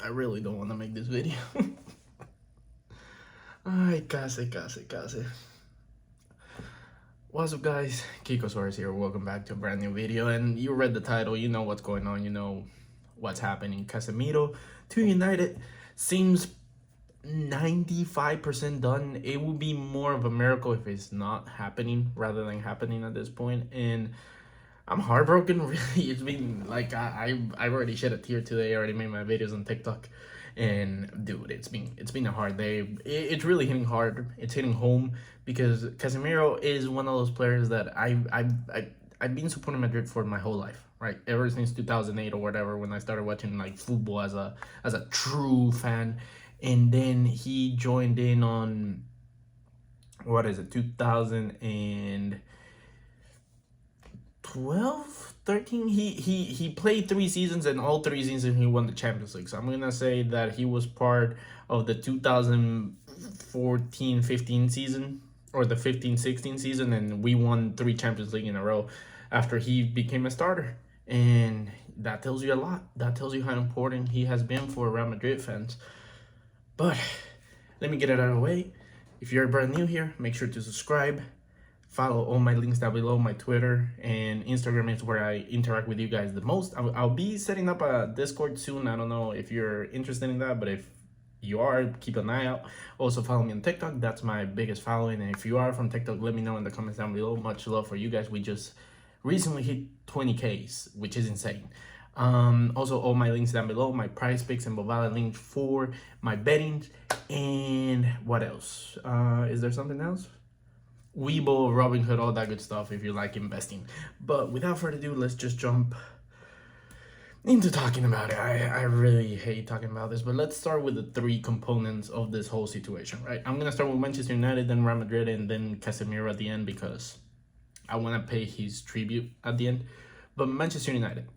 I really don't want to make this video. Ay, casi. What's up, guys? Kiko Suarez here. Welcome back to a brand new video. And you read the title, you know what's going on, you know what's happening. Casemiro to United seems 95% done. It would be more of a miracle if it's not happening rather than happening at this point. And I'm heartbroken. Really, it's been like I've already shed a tear today. I already made my videos on TikTok, and dude, it's been a hard day. It's really hitting hard. It's hitting home because Casemiro is one of those players that I've been supporting Madrid for my whole life, right? Ever since 2008 or whatever, when I started watching like football as a true fan, and then he joined in on what is it, 2013. He played 3 seasons, and all 3 seasons he won the Champions League. So I'm gonna say that he was part of the 2014-15 season, or the 15-16 season, and we won 3 Champions League in a row after he became a starter. And that tells you a lot. That tells you how important he has been for Real Madrid fans. But let me get it out of the way. If you're brand new here, make sure to subscribe. Follow all my links down below. My Twitter and Instagram is where I interact with you guys the most. I'll be setting up a Discord soon. I don't know if you're interested in that, but if you are, keep an eye out. Also follow me on TikTok. That's my biggest following. And if you are from TikTok, let me know in the comments down below. Much love for you guys. We just recently hit 20Ks, which is insane. Also all my links down below, my prize picks and Bovada link for my betting. And what else? Is there something else? Webull, Robinhood, all that good stuff if you like investing. But without further ado, let's just jump into talking about it. I really hate talking about this, but let's start with the 3 components of this whole situation, right? I'm going to start with Manchester United, then Real Madrid, and then Casemiro at the end because I want to pay his tribute at the end. But Manchester United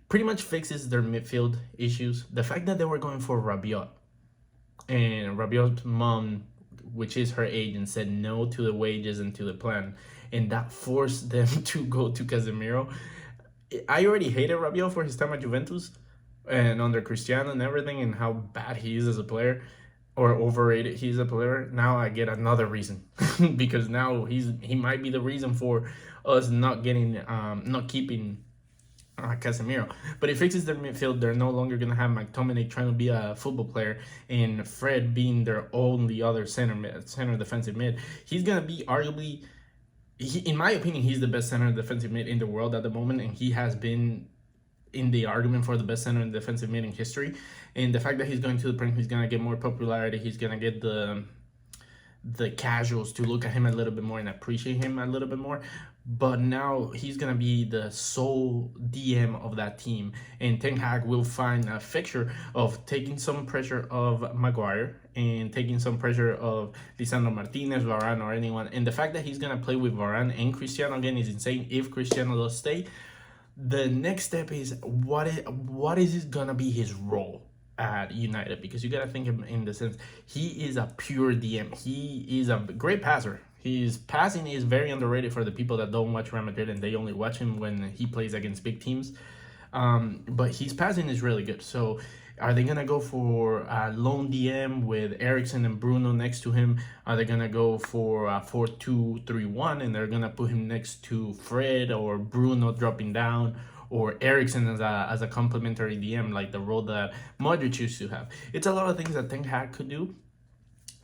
pretty much fixes their midfield issues. The fact that they were going for Rabiot, and Rabiot's mom, which is her agent, said no to the wages and to the plan, and that forced them to go to Casemiro. I already hated Rabiot for his time at Juventus and under Cristiano and everything, and how bad he is as a player, or overrated he is a player. Now I get another reason because now he might be the reason for us not keeping Casemiro. But it fixes their midfield. They're no longer going to have McTominay trying to be a football player and Fred being their only other center defensive mid. He's going to be arguably, in my opinion, he's the best center defensive mid in the world at the moment, and he has been in the argument for the best center defensive mid in history. And the fact that he's going to the Prem, he's going to get more popularity. He's going to get the casuals to look at him a little bit more and appreciate him a little bit more. But now he's going to be the sole DM of that team, and Ten Hag will find a fixture of taking some pressure of Maguire and taking some pressure of Lisandro Martinez, Varane, or anyone. And the fact that he's going to play with Varane and Cristiano again is insane. If Cristiano does stay, the next step is what is going to be his role at United, because you got to think of him in the sense he is a pure DM. He is a great passer. His passing is very underrated for the people that don't watch Real Madrid and they only watch him when he plays against big teams. But his passing is really good. So are they going to go for a lone DM with Eriksen and Bruno next to him? Are they going to go for a 4-2-3-1 and they're going to put him next to Fred or Bruno dropping down, or Eriksen as a complementary DM, like the role that Modric used to have? It's a lot of things that Ten Hag could do.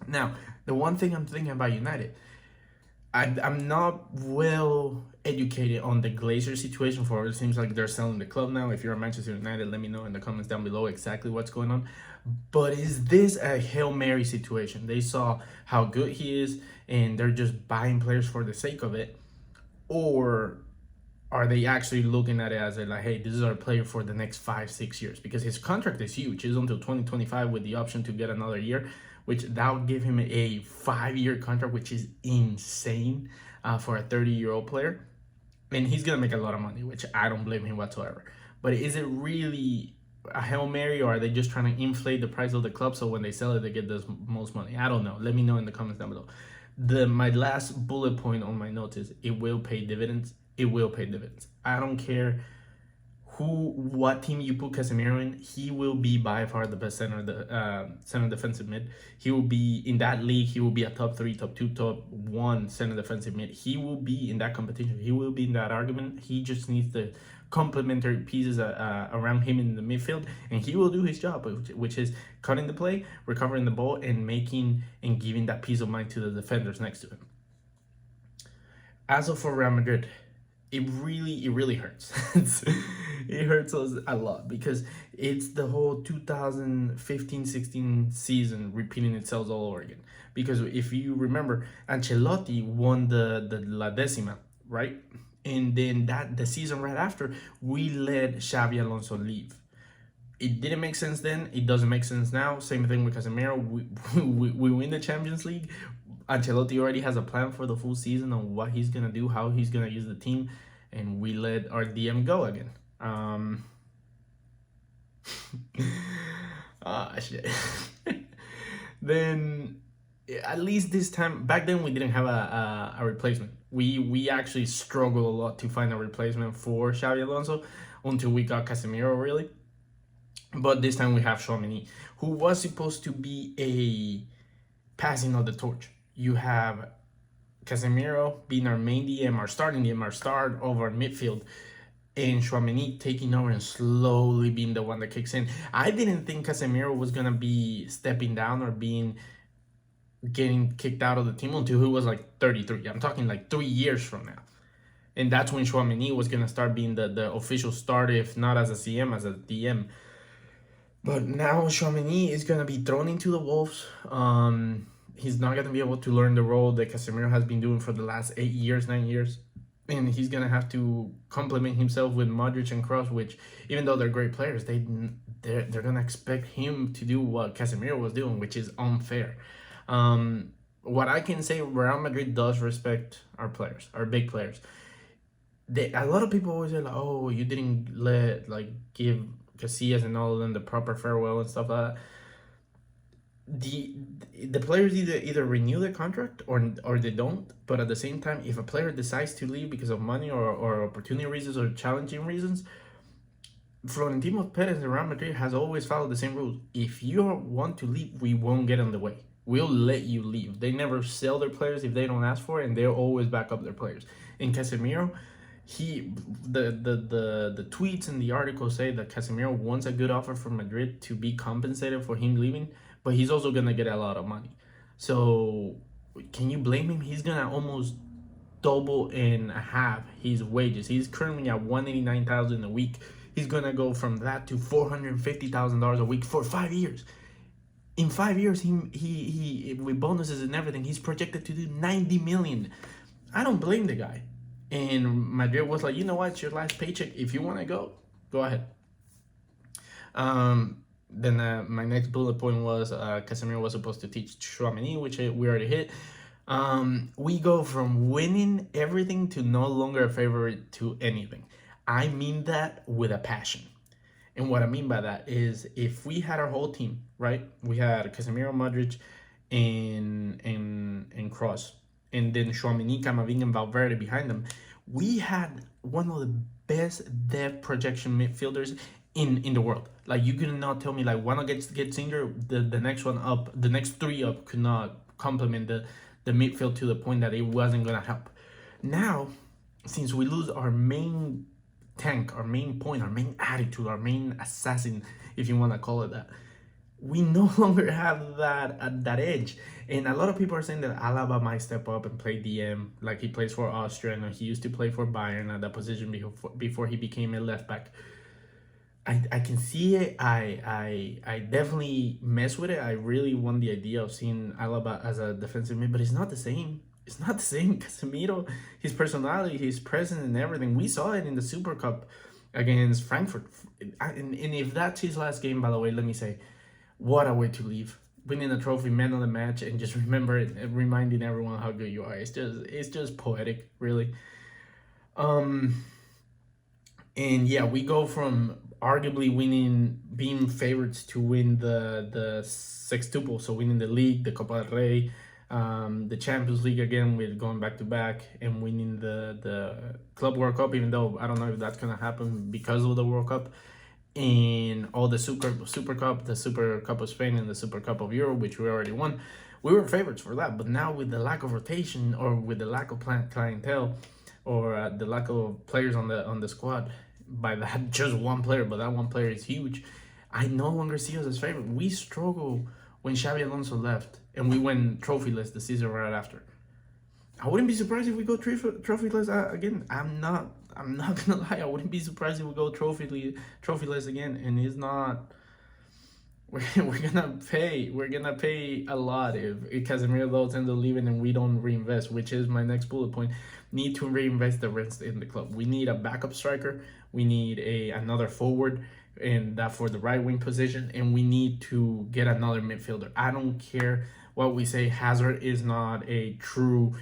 Now, the one thing I'm thinking about United, I'm not well educated on the Glazer situation. For it seems like they're selling the club now. If you're a Manchester United, let me know in the comments down below exactly what's going on. But is this a Hail Mary situation? They saw how good he is and they're just buying players for the sake of it, or are they actually looking at it as like, hey, this is our player for the next 5-6 years? Because his contract is huge. It's until 2025 with the option to get another year, which that would give him a 5-year contract, which is insane for a 30-year-old player. And he's going to make a lot of money, which I don't blame him whatsoever. But is it really a Hail Mary, or are they just trying to inflate the price of the club so when they sell it, they get the most money? I don't know. Let me know in the comments down below. My last bullet point on my notes is it will pay dividends. It will pay dividends. I don't care what team you put Casemiro in, he will be by far the best center defensive mid. He will be in that league. He will be a top 3, top 2, top 1 center defensive mid. He will be in that competition. He will be in that argument. He just needs the complementary pieces around him in the midfield, and he will do his job, which is cutting the play, recovering the ball, and making and giving that peace of mind to the defenders next to him. As for Real Madrid, it really hurts. It hurts us a lot because it's the whole 2015-16 season repeating itself all over again. Because if you remember, Ancelotti won the La Decima, right? And then the season right after, we let Xabi Alonso leave. It didn't make sense then. It doesn't make sense now. Same thing with Casemiro. We win the Champions League. Ancelotti already has a plan for the full season on what he's gonna do, how he's gonna use the team, and we let our DM go again. Shit. Then at least this time, back then we didn't have a replacement. We actually struggled a lot to find a replacement for Xabi Alonso until we got Casemiro, really. But this time we have Tchouaméni, who was supposed to be a passing of the torch. You have Casemiro being our main DM, our starting DM, our start of our midfield, and Tchouaméni taking over and slowly being the one that kicks in. I didn't think Casemiro was gonna be stepping down or getting kicked out of the team until he was like 33. I'm talking like 3 years from now. And that's when Tchouaméni was gonna start being the official start, if not as a CM, as a DM. But now Tchouaméni is gonna be thrown into the wolves. He's not gonna be able to learn the role that Casemiro has been doing for the last 8 years, 9 years. And he's gonna have to complement himself with Modric and Kroos, which, even though they're great players, they're gonna expect him to do what Casemiro was doing, which is unfair. What I can say, Real Madrid does respect our players, our big players. A lot of people always say like, "Oh, you didn't give Casillas and all of them the proper farewell and stuff like that." The players either renew the contract or they don't. But at the same time, if a player decides to leave because of money or opportunity reasons or challenging reasons, Florentino Perez and Real Madrid has always followed the same rules. If you want to leave, we won't get in the way. We'll let you leave. They never sell their players if they don't ask for it, and they'll always back up their players. In Casemiro, the tweets and the articles say that Casemiro wants a good offer from Madrid to be compensated for him leaving, but he's also gonna get a lot of money. So can you blame him? He's gonna almost double and a half his wages. He's currently at $189,000 a week. He's gonna go from that to $450,000 a week for 5 years. In 5 years, he with bonuses and everything, he's projected to do 90 million. I don't blame the guy. And Madrid was like, you know what, it's your last paycheck. If you want to go ahead. Then my next bullet point was Casemiro was supposed to teach Tchouaméni, which we already hit. We go from winning everything to no longer a favorite to anything. I mean that with a passion. And what I mean by that is, if we had our whole team, right? We had Casemiro, Modric, and Kroos, and then Tchouaméni, Camavinga, and Valverde behind them. We had one of the best depth projection midfielders in the world. Like, you could not tell me like one gets injured, the next one up, the next three up could not complement the midfield to the point that it wasn't gonna help. Now, since we lose our main tank, our main point, our main attitude, our main assassin, if you want to call it that, we no longer have that edge. And a lot of people are saying that Alaba might step up and play DM, like he plays for Austria, and he used to play for Bayern at that position before he became a left back. I can see it. I definitely mess with it. I really want the idea of seeing Alaba as a defensive mid, but it's not the same. It's not the same. Casemiro, his personality, his presence, and everything. We saw it in the Super Cup against Frankfurt. And if that's his last game, by the way, let me say, what a way to leave. Winning a trophy, man of the match, and just reminding everyone how good you are. It's just poetic, really. And yeah, we go from arguably being favorites to win the sextuple, so winning the league, the Copa del Rey, The Champions League again with going back to back and winning the Club World Cup, even though I don't know if that's gonna happen because of the World Cup, and all the Super Cup, the Super Cup of Spain, and the Super Cup of Europe, which we already won. We were favorites for that, but now with the lack of rotation or with the lack of clientele or the lack of players on the squad, by that just one player, but that one player is huge. I no longer see us as favorite. We struggle when Xabi Alonso left and we went trophyless the season right after. I wouldn't be surprised if we go trophyless again. I'm not gonna lie. I wouldn't be surprised if we go trophyless again. And it's not. We're gonna pay a lot if Casemiro though ends up leaving and we don't reinvest, which is my next bullet point. Need to reinvest the rest in the club. We need a backup striker. We need another forward, and that for the right wing position, and we need to get another midfielder. I don't care what we say. Hazard is not a true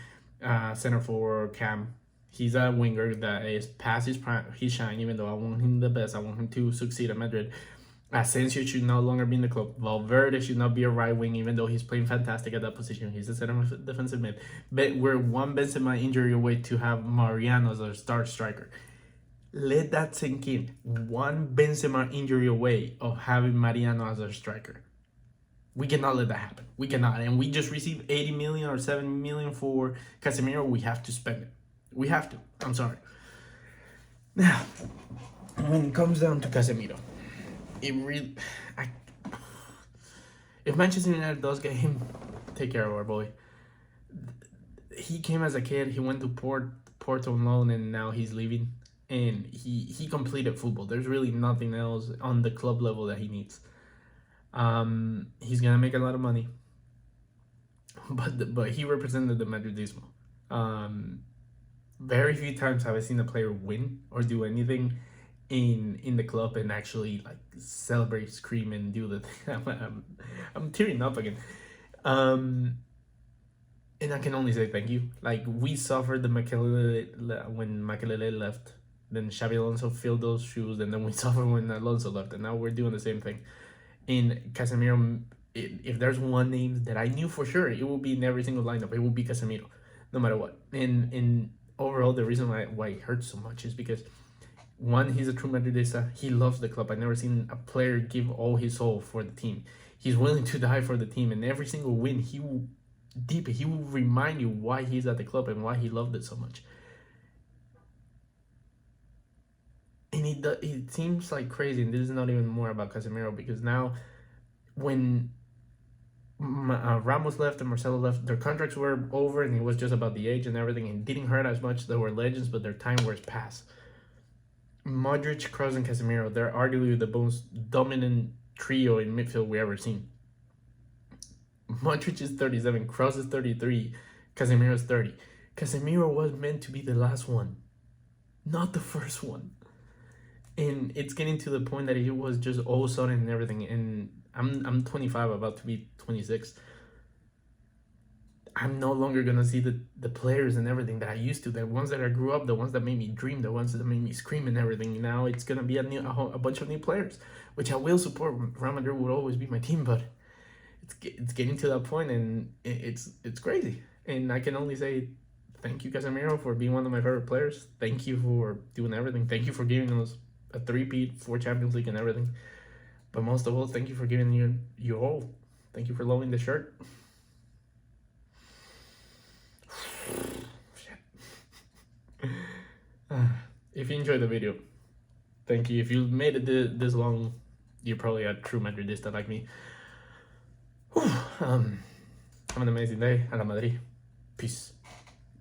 center forward cam. He's a winger that is past his prime, his shine. Even though I want him the best, I want him to succeed at Madrid. Asensio should no longer be in the club. Valverde should not be a right wing, even though he's playing fantastic at that position. He's a center defensive mid. But we're one Benzema injury away to have Mariano as our star striker. Let that sink in. One Benzema injury away of having Mariano as our striker. We cannot let that happen. We cannot. And we just received 80 million or 70 million for Casemiro. We have to spend it. We have to. I'm sorry. Now, when it comes down to Casemiro, if Manchester United does get him, take care of our boy. He came as a kid. He went to Porto on loan, and now he's leaving. And he completed football. There's really nothing else on the club level that he needs. He's gonna make a lot of money, but he represented the Madridismo. Very few times have I seen a player win or do anything in the club and actually like celebrate, scream, and do the thing. I'm tearing up again. And I can only say thank you. Like, we suffered the when Makelele left. Then Xabi Alonso filled those shoes, and then we suffered when Alonso left, and now we're doing the same thing. In Casemiro, if there's one name that I knew for sure, it will be in every single lineup. It will be Casemiro, no matter what. And overall, the reason why it hurts so much is because, one, he's a true Madridista. He loves the club. I've never seen a player give all his soul for the team. He's willing to die for the team, and every single win, he will remind you why he's at the club and why he loved it so much. And it seems like crazy, and this is not even more about Casemiro, because now when Ramos left and Marcelo left, their contracts were over, and it was just about the age and everything, and it didn't hurt as much. They were legends, but their time was past. Modric, Kroos, and Casemiro, they're arguably the most dominant trio in midfield we ever seen. Modric is 37, Kroos is 33, Casemiro is 30. Casemiro was meant to be the last one, not the first one. And it's getting to the point that it was just all sudden and everything. And I'm 25, about to be 26. I'm no longer gonna see the players and everything that I used to. The ones that I grew up, the ones that made me dream, the ones that made me scream and everything. Now it's gonna be a bunch of new players, which I will support. Real Madrid will always be my team, but it's getting to that point, and it's crazy. And I can only say thank you, Casemiro, for being one of my favorite players. Thank you for doing everything. Thank you for giving us a 3-peat, 4 Champions League and everything. But most of all, thank you for giving your all. Thank you for loaning the shirt. If you enjoyed the video, thank you. If you made it this long, you're probably a true Madridista like me. Have an amazing day. A la Madrid. Peace.